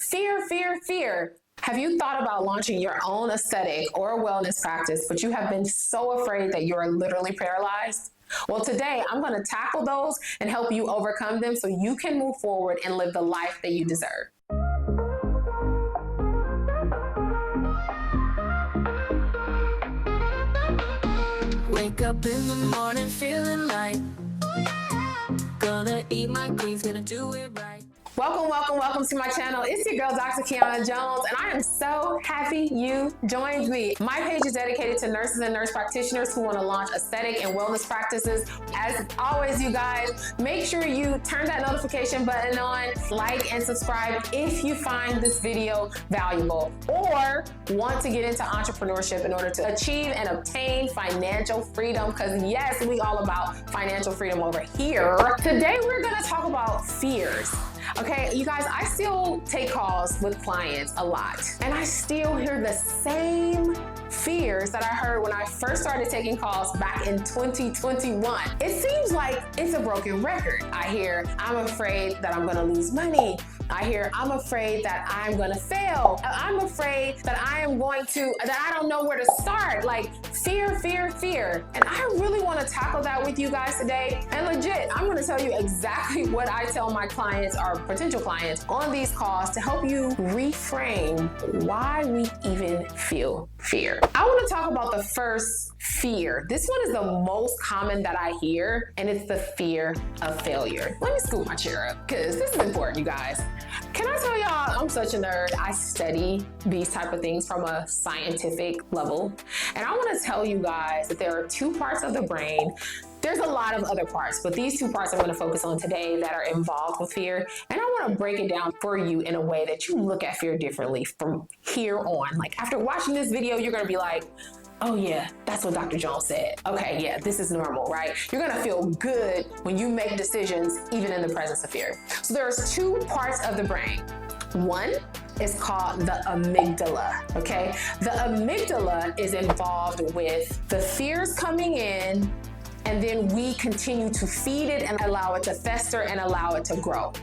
Fear, fear, fear. Have you thought about launching your own aesthetic or wellness practice, but you have been so afraid that you're literally paralyzed? Well, today I'm going to tackle those and help you overcome them so you can move forward and live the life that you deserve. Wake up in the morning feeling like gonna eat my greens, gonna do it right. Welcome to my channel. It's your girl, Dr. Kiana Jones, and I am so happy you joined me. My page is dedicated to nurses and nurse practitioners who want to launch aesthetic and wellness practices. As always, you guys, make sure you turn that notification button on, like and subscribe if you find this video valuable or want to get into entrepreneurship in order to achieve and obtain financial freedom, because yes, we all about financial freedom over here. Today, we're going to talk about fears. Okay, you guys, I still take calls with clients a lot, and I still hear the same fears that I heard when I first started taking calls back in 2021. It seems like it's a broken record. I hear, I'm afraid that I'm gonna lose money. I hear, I'm afraid that I'm gonna fail. I'm afraid that I don't know where to start. Like fear, fear, fear. And I really wanna tackle that with you guys today. And legit, I'm gonna tell you exactly what I tell my clients or potential clients on these calls to help you reframe why we even feel fear. I wanna talk about the first fear. This one is the most common that I hear, and it's the fear of failure. Let me scoot my chair up, because this is important, you guys. Can I tell y'all, I'm such a nerd. I study these type of things from a scientific level. And I want to tell you guys that there are two parts of the brain. There's a lot of other parts, but these two parts I'm going to focus on today that are involved with fear. And I want to break it down for you in a way that you look at fear differently from here on. Like after watching this video, you're going to be like, oh yeah, that's what Dr. Jones said. Okay, yeah, this is normal, right? You're gonna feel good when you make decisions even in the presence of fear. So there's two parts of the brain. One is called the amygdala, okay? The amygdala is involved with the fears coming in, and then we continue to feed it and allow it to fester and allow it to grow.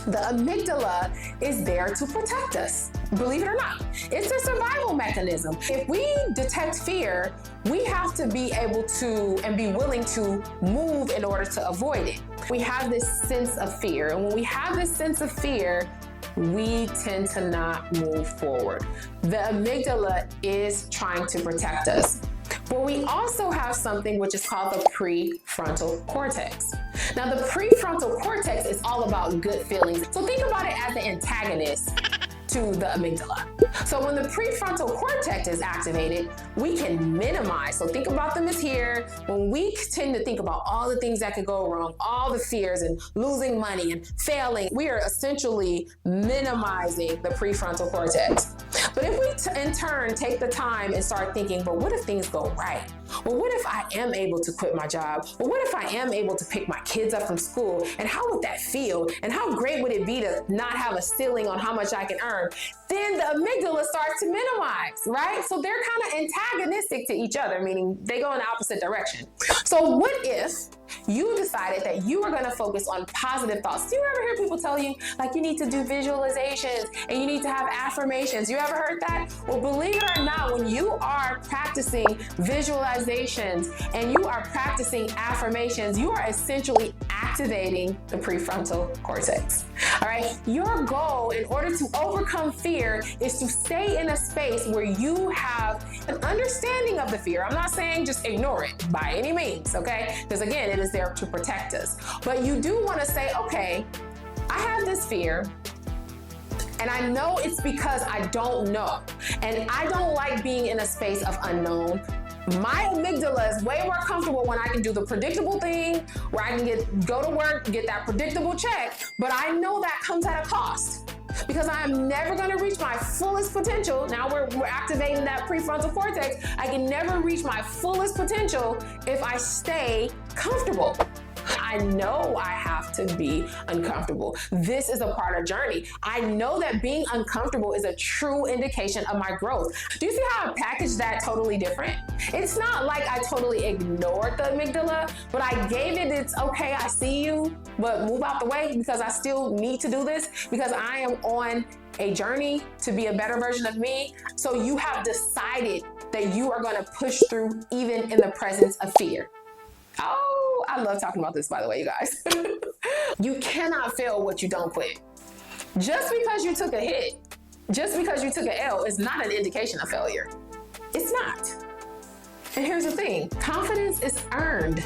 The amygdala is there to protect us. Believe it or not, it's a survival mechanism. If we detect fear, we have to be able to and be willing to move in order to avoid it. We have this sense of fear, and when we have this sense of fear, we tend to not move forward. The amygdala is trying to protect us. But we also have something which is called the prefrontal cortex. Now, the prefrontal cortex is all about good feelings. So think about it as the antagonist to the amygdala. So when the prefrontal cortex is activated, we can minimize. So think about them as here. When we tend to think about all the things that could go wrong, all the fears and losing money and failing, we are essentially minimizing the prefrontal cortex. But if we in turn take the time and start thinking, but what if things go right? Well, what if I am able to quit my job? Well, what if I am able to pick my kids up from school? And how would that feel? And how great would it be to not have a ceiling on how much I can earn? Then the amygdala starts to minimize, right? So they're kind of antagonistic to each other, meaning they go in the opposite direction. So what if you decided that you are going to focus on positive thoughts? Do you ever hear people tell you, like, you need to do visualizations and you need to have affirmations? You ever heard that? Well, believe it or not, when you are practicing visualizations and you are practicing affirmations, you are essentially activating the prefrontal cortex. All right. Your goal in order to overcome fear is to stay in a space where you have an understanding of the fear. I'm not saying just ignore it by any means, okay? Because again, it is there to protect us. But you do want to say, okay, I have this fear, and I know it's because I don't know. And I don't like being in a space of unknown. My amygdala is way more comfortable when I can do the predictable thing, where I can go to work, get that predictable check, but I know that comes at a cost. Because I'm never going to reach my fullest potential. Now we're activating that prefrontal cortex. I can never reach my fullest potential if I stay comfortable. I I know I have to be uncomfortable. This is a part of journey. I know that being uncomfortable is a true indication of my growth. Do you see how I packaged that totally different? It's not like I totally ignored the amygdala, but I gave it its okay, I see you, but move out the way because I still need to do this because I am on a journey to be a better version of me. So you have decided that you are going to push through even in the presence of fear. Oh, I love talking about this, by the way, you guys. You cannot fail what you don't quit. Just because you took a hit, just because you took an L is not an indication of failure. It's not. And here's the thing, confidence is earned.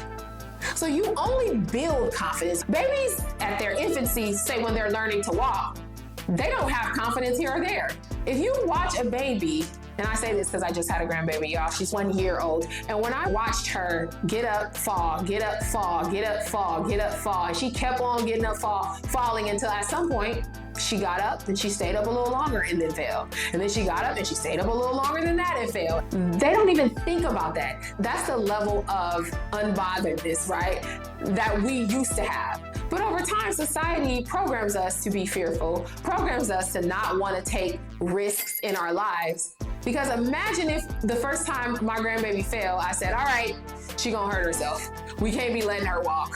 So you only build confidence. Babies at their infancy, say when they're learning to walk, they don't have confidence here or there. If you watch a baby, and I say this because I just had a grandbaby, y'all, she's 1 year old. And when I watched her get up, fall, get up, fall, get up, fall, get up, fall, and she kept on getting up, falling until at some point, she got up and she stayed up a little longer and then fell. And then she got up and she stayed up a little longer than that and fell. They don't even think about that. That's the level of unbotheredness, right? That we used to have. But over time, society programs us to be fearful, programs us to not want to take risks in our lives. Because imagine if the first time my grandbaby fell, I said, all right, she gonna hurt herself. We can't be letting her walk.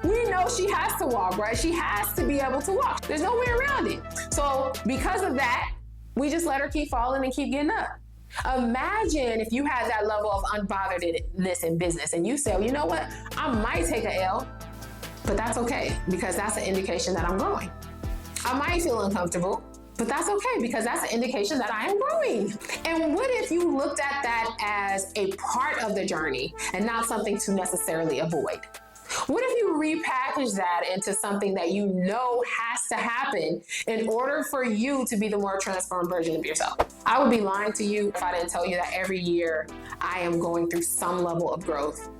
We know she has to walk, right? She has to be able to walk. There's no way around it. So because of that, we just let her keep falling and keep getting up. Imagine if you had that level of unbotheredness in business and you say, well, you know what? I might take a L, but that's okay because that's an indication that I'm growing. I might feel uncomfortable, but that's okay because that's an indication that I am growing. And what if you looked at that as a part of the journey and not something to necessarily avoid? What if you repackage that into something that you know has to happen in order for you to be the more transformed version of yourself? I would be lying to you if I didn't tell you that every year I am going through some level of growth.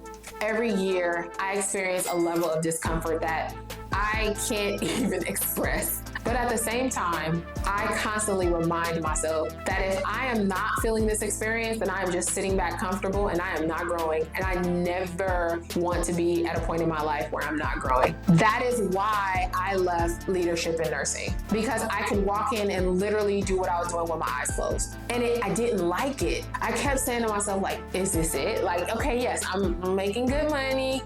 Every year I experience a level of discomfort that I can't even express. But at the same time, I constantly remind myself that if I am not feeling this experience, then I am just sitting back comfortable and I am not growing. And I never want to be at a point in my life where I'm not growing. That is why I left leadership in nursing, because I could walk in and literally do what I was doing with my eyes closed. And I didn't like it. I kept saying to myself, like, is this it? Like, okay, yes, I'm making good money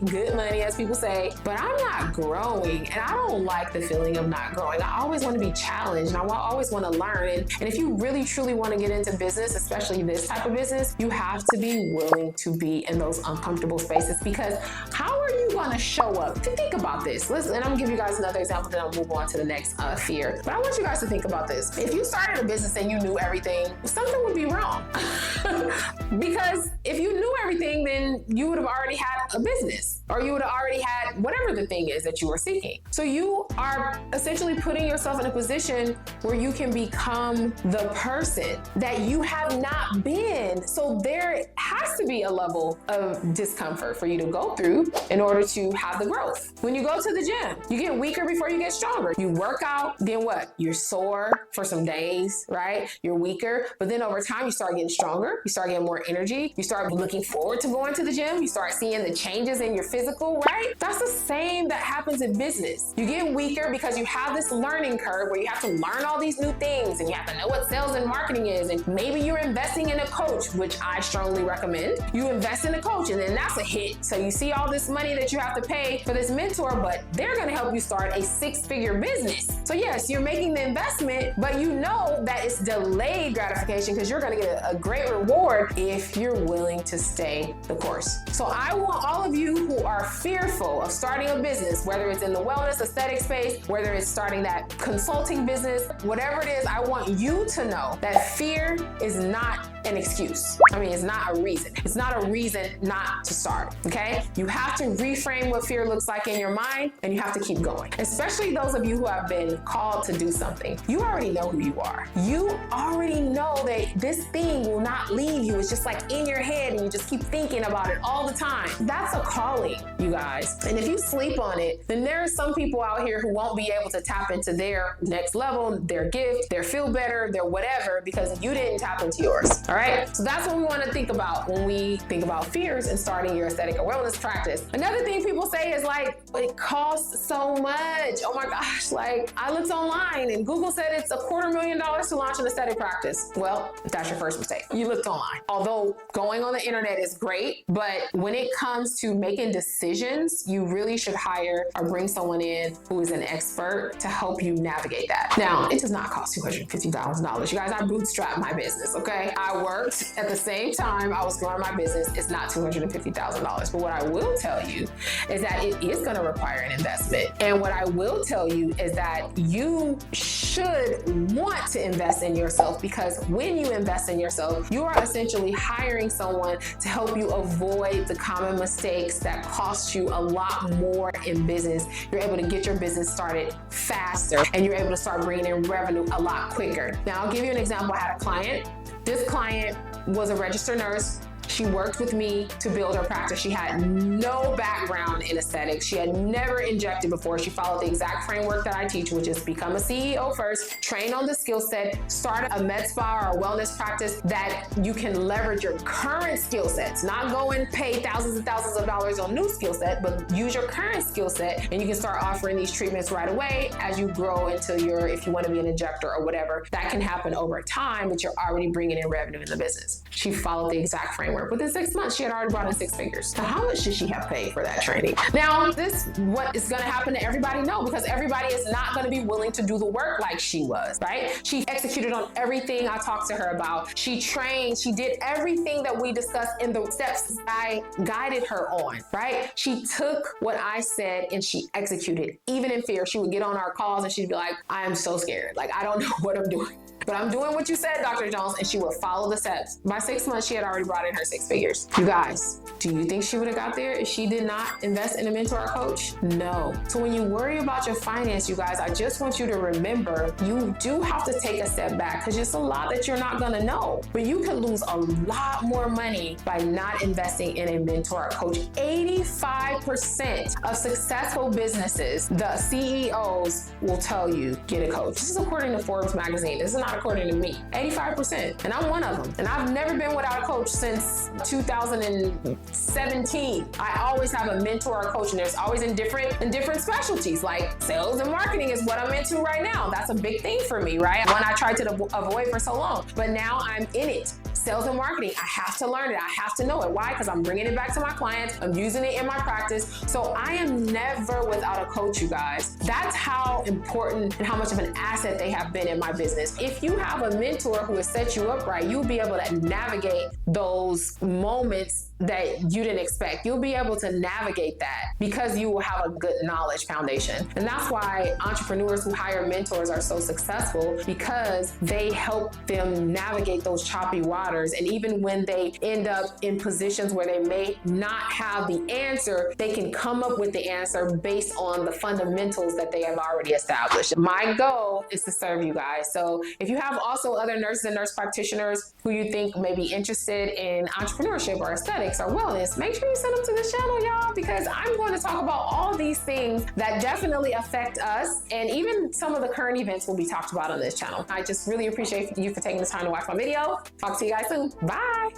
as people say, but I'm not growing. And I don't like the feeling of not growing. I always want to be challenged and I always want to learn. And if you really truly want to get into business, especially this type of business, you have to be willing to be in those uncomfortable spaces, because how are you going to show up? Think about this. Listen, and I'm going to give you guys another example, then I'll move on to the next fear. But I want you guys to think about this. If you started a business and you knew everything, something would be wrong. Because if you knew everything, then you would have already had a business, or you would have already had whatever the thing is that you were seeking. So you are essentially putting yourself in a position where you can become the person that you have not been. So there has to be a level of discomfort for you to go through in order to have the growth. When you go to the gym, you get weaker before you get stronger. You work out, then what? You're sore for some days, right? You're weaker, but then over time you start getting stronger. You start getting more energy. You start looking forward to going to the gym. You start seeing the changes in your physical, right? That's the same that happens in business. You get weaker because you have this learning curve where you have to learn all these new things and you have to know what sales and marketing is. And maybe you're investing in a coach, which I strongly recommend. You invest in a coach and then that's a hit. So you see all this money that you have to pay for this mentor, but they're going to help you start a 6-figure business. So yes, you're making the investment, but you know that it's delayed gratification because you're going to get a great reward if you're willing to stay the course. So I want all of you who are fearful of starting a business, whether it's in the wellness aesthetic space, whether it's starting that consulting business, whatever it is, I want you to know that fear is not an excuse. I mean, it's not a reason. It's not a reason not to start, okay? You have to reframe what fear looks like in your mind and you have to keep going. Especially those of you who have been called to do something. You already know who you are. You already know that this thing will not leave you. It's just like in your head and you just keep thinking about it all the time. That's a calling, you guys. And if you sleep on it, then there are some people out here who won't be able to tap into their next level, their gift, their feel better, their whatever, because you didn't tap into yours. All right, so that's what we want to think about when we think about fears and starting your aesthetic or wellness practice. Another thing people say is like, it costs so much. Oh my gosh, like I looked online and Google said it's $250,000 to launch an aesthetic practice. Well, that's your first mistake. You looked online. Although going on the internet is great, but when it comes to making decisions, you really should hire or bring someone in who is an expert to help you navigate that. Now, it does not cost $250,000. You guys, I bootstrapped my business, okay? I worked at the same time I was growing my business. It's not $250,000. But what I will tell you is that it is going to require an investment. And what I will tell you is that you should want to invest in yourself, because when you invest in yourself, you are essentially hiring someone to help you avoid the common mistakes that cost you a lot more in business. You're able to get your business started faster, and you're able to start bringing in revenue a lot quicker. Now, I'll give you an example. I had a client. This client was a registered nurse. She worked with me to build her practice. She had no background in aesthetics. She had never injected before. She followed the exact framework that I teach, which is become a CEO first, train on the skill set, start a med spa or a wellness practice that you can leverage your current skill sets, not go and pay thousands and thousands of dollars on new skill set, but use your current skill set, and you can start offering these treatments right away as you grow into if you want to be an injector or whatever. That can happen over time, but you're already bringing in revenue in the business. She followed the exact framework. Within 6 months, she had already brought in 6 figures. So how much should she have paid for that training? Now, what is going to happen to everybody? No, because everybody is not going to be willing to do the work like she was, right? She executed on everything I talked to her about. She trained, she did everything that we discussed in the steps I guided her on, right? She took what I said and she executed, even in fear. She would get on our calls and she'd be like, I am so scared. Like, I don't know what I'm doing. But I'm doing what you said, Dr. Jones, and she would follow the steps. By 6 months, she had already brought in her 6 figures. You guys, do you think she would have got there if she did not invest in a mentor or coach? No. So when you worry about your finance, you guys, I just want you to remember, you do have to take a step back, because it's a lot that you're not gonna know. But you can lose a lot more money by not investing in a mentor or coach. 85% of successful businesses, the CEOs will tell you, get a coach. This is according to Forbes magazine. This is not according to me. 85%. And I'm one of them. And I've never been without a coach since 2017. I always have a mentor or coach, and there's always in different specialties. Like sales and marketing is what I'm into right now. That's a big thing for me, right? One I tried to avoid for so long, but now I'm in it. Sales and marketing, I have to learn it. I have to know it. Why? Because I'm bringing it back to my clients. I'm using it in my practice. So I am never without a coach, you guys. That's how important and how much of an asset they have been in my business. If you have a mentor who has set you up right, you'll be able to navigate those moments that you didn't expect. You'll be able to navigate that because you will have a good knowledge foundation. And that's why entrepreneurs who hire mentors are so successful, because they help them navigate those choppy waters. And even when they end up in positions where they may not have the answer, they can come up with the answer based on the fundamentals that they have already established. My goal is to serve you guys. So if you have also other nurses and nurse practitioners who you think may be interested in entrepreneurship or aesthetics or wellness, make sure you send them to this channel, y'all, because I'm going to talk about all these things that definitely affect us, and even some of the current events will be talked about on this channel. I just really appreciate you for taking the time to watch my video. Talk to you guys soon. Bye.